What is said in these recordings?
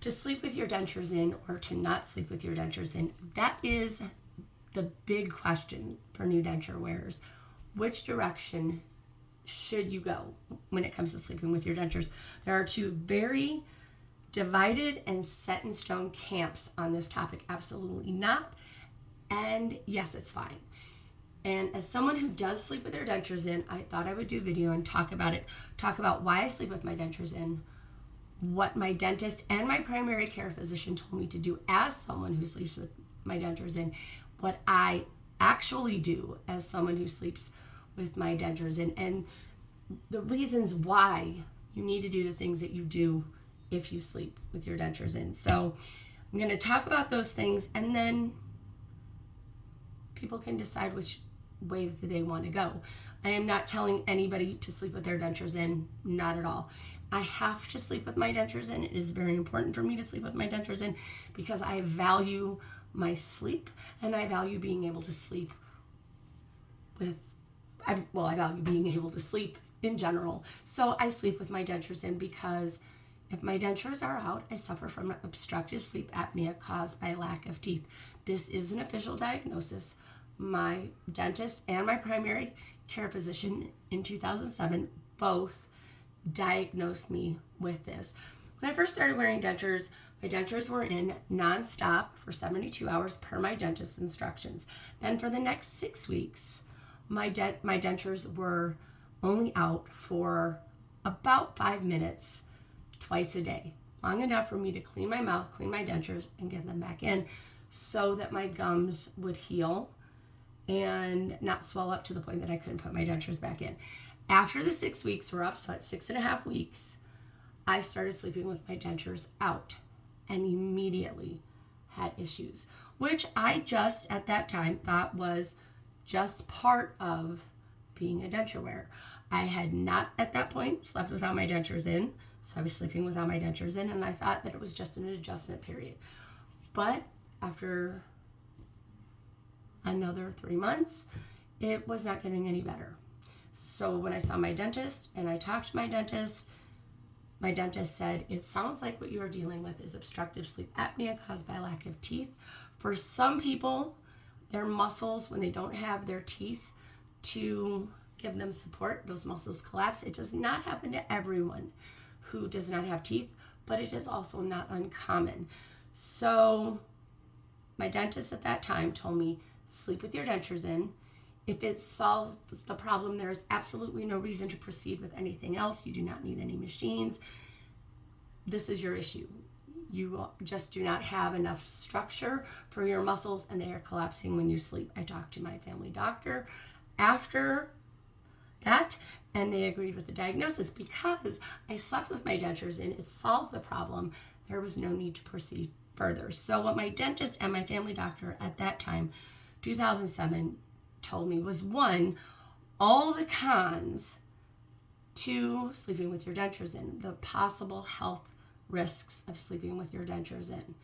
to sleep with your dentures in or to not sleep with your dentures in, that is the big question for new denture wearers. Which direction should you go when it comes to sleeping with your dentures? There are two very divided and set in stone camps on this topic. Absolutely not. And yes, it's fine. And as someone who does sleep with their dentures in, I thought I would do a video and talk about it, talk about why I sleep with my dentures in, what my dentist and my primary care physician told me to do as someone who sleeps with my dentures in, what I actually do as someone who sleeps with my dentures in, and the reasons why you need to do the things that you do if you sleep with your dentures in. So I'm going to talk about those things, and then people can decide which way they want to go. I am not telling anybody to sleep with their dentures in, not at all. I have to sleep with my dentures in. It is very important for me to sleep with my dentures in because I value my sleep, and I value being able to sleep with, I value being able to sleep in general. So I sleep with my dentures in because if my dentures are out, I suffer from obstructive sleep apnea caused by lack of teeth. This is an official diagnosis. My dentist and my primary care physician in 2007 both diagnosed me with this. When I first started wearing dentures, my dentures were in nonstop for 72 hours per my dentist's instructions. Then for the next 6 weeks, my dentures were only out for about 5 minutes twice a day, long enough for me to clean my mouth, clean my dentures, and get them back in so that my gums would heal and not swell up to the point that I couldn't put my dentures back in. After the 6 weeks were up, so at 6.5 weeks, I started sleeping with my dentures out and immediately had issues, which I just at that time thought was just part of being a denture wearer. I had not at that point slept without my dentures in, so I was sleeping without my dentures in, and I thought that it was just an adjustment period. But after another 3 months, it was not getting any better. So when I saw my dentist and I talked to my dentist said, it sounds like what you are dealing with is obstructive sleep apnea caused by lack of teeth. For some people, their muscles, when they don't have their teeth to give them support, those muscles collapse. It does not happen to everyone who does not have teeth, but it is also not uncommon. So my dentist at that time told me, sleep with your dentures in. If it solves the problem, there is absolutely no reason to proceed with anything else. You do not need any machines. This is your issue. You just do not have enough structure for your muscles, and they are collapsing when you sleep. I talked to my family doctor after that, and they agreed with the diagnosis because I slept with my dentures in. It solved the problem. There was no need to proceed further. So what my dentist and my family doctor at that time, 2007, told me was, one, all the cons to sleeping with your dentures in, the possible health risks of sleeping with your dentures in,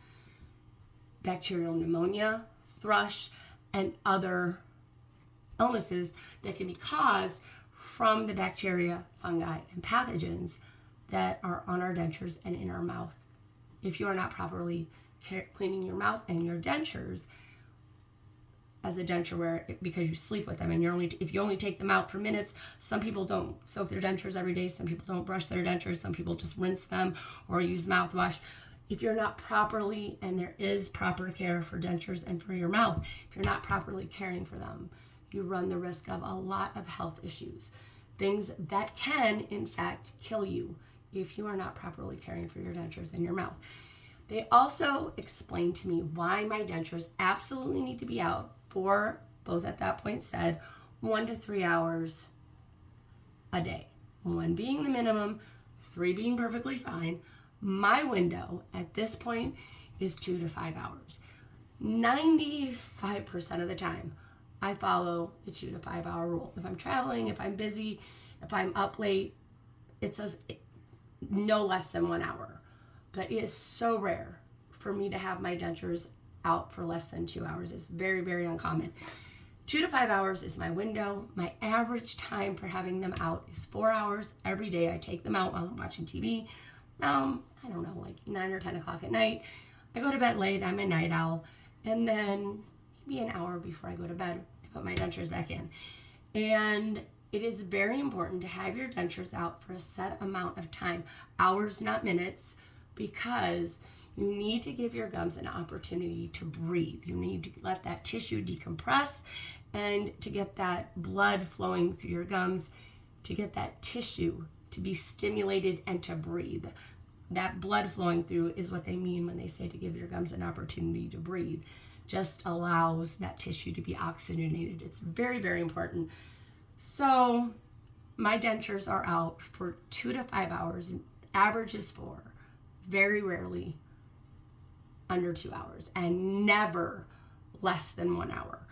bacterial pneumonia, thrush, and other illnesses that can be caused from the bacteria, fungi, and pathogens that are on our dentures and in our mouth. If you are not properly cleaning your mouth and your dentures as a denture wearer, because you sleep with them and if you only take them out for minutes, some people don't soak their dentures every day, some people don't brush their dentures, some people just rinse them or use mouthwash. If you're not properly, and there is proper care for dentures and for your mouth, if you're not properly caring for them, you run the risk of a lot of health issues, things that can, in fact, kill you if you are not properly caring for your dentures and your mouth. They also explained to me why my dentures absolutely need to be out for, both at that point said, 1 to 3 hours a day. 1 being the minimum, 3 being perfectly fine. My window at this point is 2 to 5 hours. 95% of the time, I follow the 2 to 5 hour rule. If I'm traveling, if I'm busy, if I'm up late, it says no less than 1 hour. But it is so rare for me to have my dentures out for less than 2 hours. It's very, very uncommon. 2 to 5 hours is my window. My average time for having them out is 4 hours every day. I take them out while I'm watching TV, I don't know, like 9 or 10 o'clock at night. I go to bed late. I'm a night owl. And then maybe an hour before I go to bed, I put my dentures back in. And it is very important to have your dentures out for a set amount of time, hours, not minutes, because you need to give your gums an opportunity to breathe. You need to let that tissue decompress and to get that blood flowing through your gums, to get that tissue to be stimulated and to breathe. That blood flowing through is what they mean when they say to give your gums an opportunity to breathe. Just allows that tissue to be oxygenated. It's very, very important. So my dentures are out for 2 to 5 hours. Average is 4. Very rarely under 2 hours, and never less than 1 hour.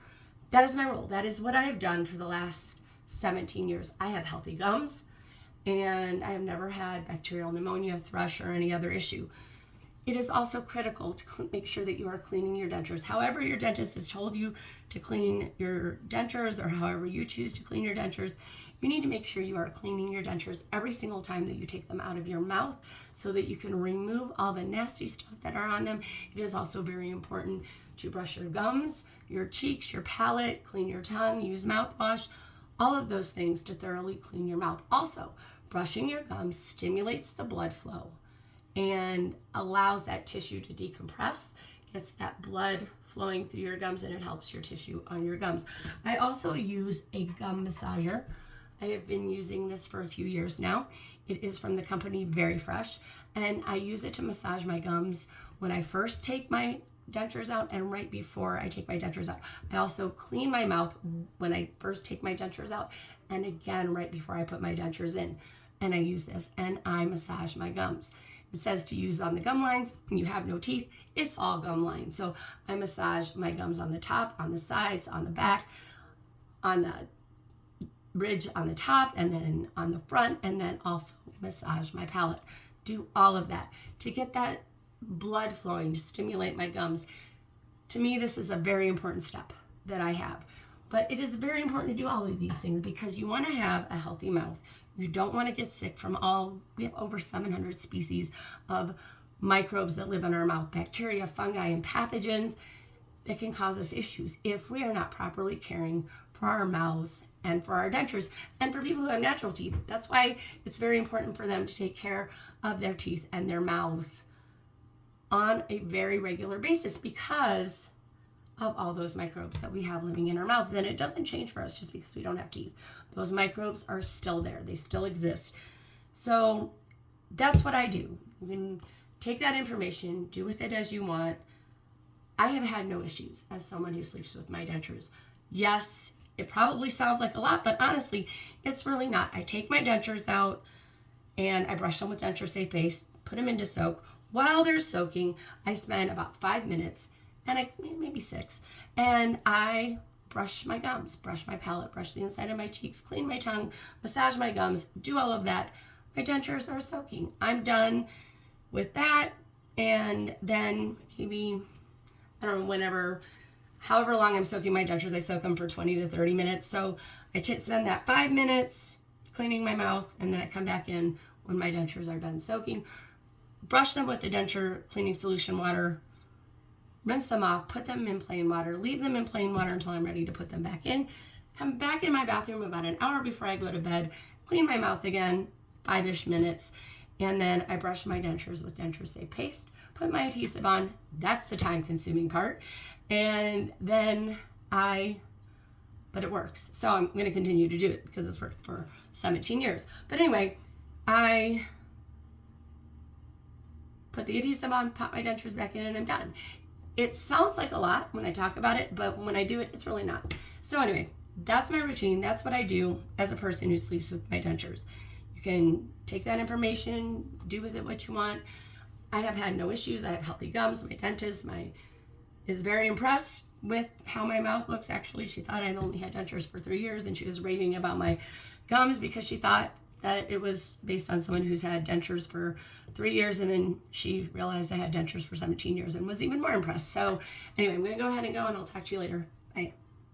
That is my rule. That is what I have done for the last 17 years. I have healthy gums, and I have never had bacterial pneumonia, thrush, or any other issue. It is also critical to make sure that you are cleaning your dentures. However your dentist has told you to clean your dentures, or however you choose to clean your dentures, you need to make sure you are cleaning your dentures every single time that you take them out of your mouth so that you can remove all the nasty stuff that are on them. It is also very important to brush your gums, your cheeks, your palate, clean your tongue, use mouthwash, all of those things to thoroughly clean your mouth. Also, brushing your gums stimulates the blood flow and allows that tissue to decompress, gets that blood flowing through your gums, and it helps your tissue on your gums. I also use a gum massager. I have been using this for a few years now. It is from the company Very Fresh, and I use it to massage my gums when I first take my dentures out and right before I take my dentures out. I also clean my mouth when I first take my dentures out and again right before I put my dentures in. And I use this and I massage my gums. It says to use on the gum lines. When you have no teeth, it's all gum lines. So I massage my gums on the top, on the sides, on the back, on the ridge on the top, and then on the front, and then also massage my palate. Do all of that to get that blood flowing, to stimulate my gums. To me, this is a very important step that I have. But it is very important to do all of these things because you want to have a healthy mouth. You don't want to get sick from we have over 700 species of microbes that live in our mouth, bacteria, fungi, and pathogens that can cause us issues if we are not properly caring for our mouths and for our dentures. And for people who have natural teeth, that's why it's very important for them to take care of their teeth and their mouths on a very regular basis because of all those microbes that we have living in our mouths. And it doesn't change for us just because we don't have teeth. Those microbes are still there. They still exist. So that's what I do. You can take that information, do with it as you want. I have had no issues as someone who sleeps with my dentures. Yes, it probably sounds like a lot, but honestly, it's really not. I take my dentures out and I brush them with Denture Safe Base, put them into soak. While they're soaking, I spend about 5 minutes, and maybe 6, and I brush my gums, brush my palate, brush the inside of my cheeks, clean my tongue, massage my gums, do all of that. My dentures are soaking. I'm done with that, and then maybe, I don't know, however long I'm soaking my dentures, I soak them for 20 to 30 minutes. So I spend that 5 minutes cleaning my mouth, and then I come back in when my dentures are done soaking. Brush them with the denture cleaning solution water, rinse them off, put them in plain water, leave them in plain water until I'm ready to put them back in. Come back in my bathroom about an hour before I go to bed, clean my mouth again, 5-ish minutes, and then I brush my dentures with Denture Safe Paste, put my adhesive on. That's the time-consuming part. And then but it works. So I'm going to continue to do it because it's worked for 17 years. But anyway, I put the adhesive on, pop my dentures back in, and I'm done. It sounds like a lot when I talk about it, but when I do it, it's really not. So anyway, that's my routine. That's what I do as a person who sleeps with my dentures. You can take that information, do with it what you want. I have had no issues. I have healthy gums. My dentist is very impressed with how my mouth looks. Actually, she thought I'd only had dentures for 3 years, and she was raving about my gums because she thought that it was based on someone who's had dentures for 3 years, and then she realized I had dentures for 17 years and was even more impressed. So anyway, I'm going to go ahead and go, and I'll talk to you later. Bye.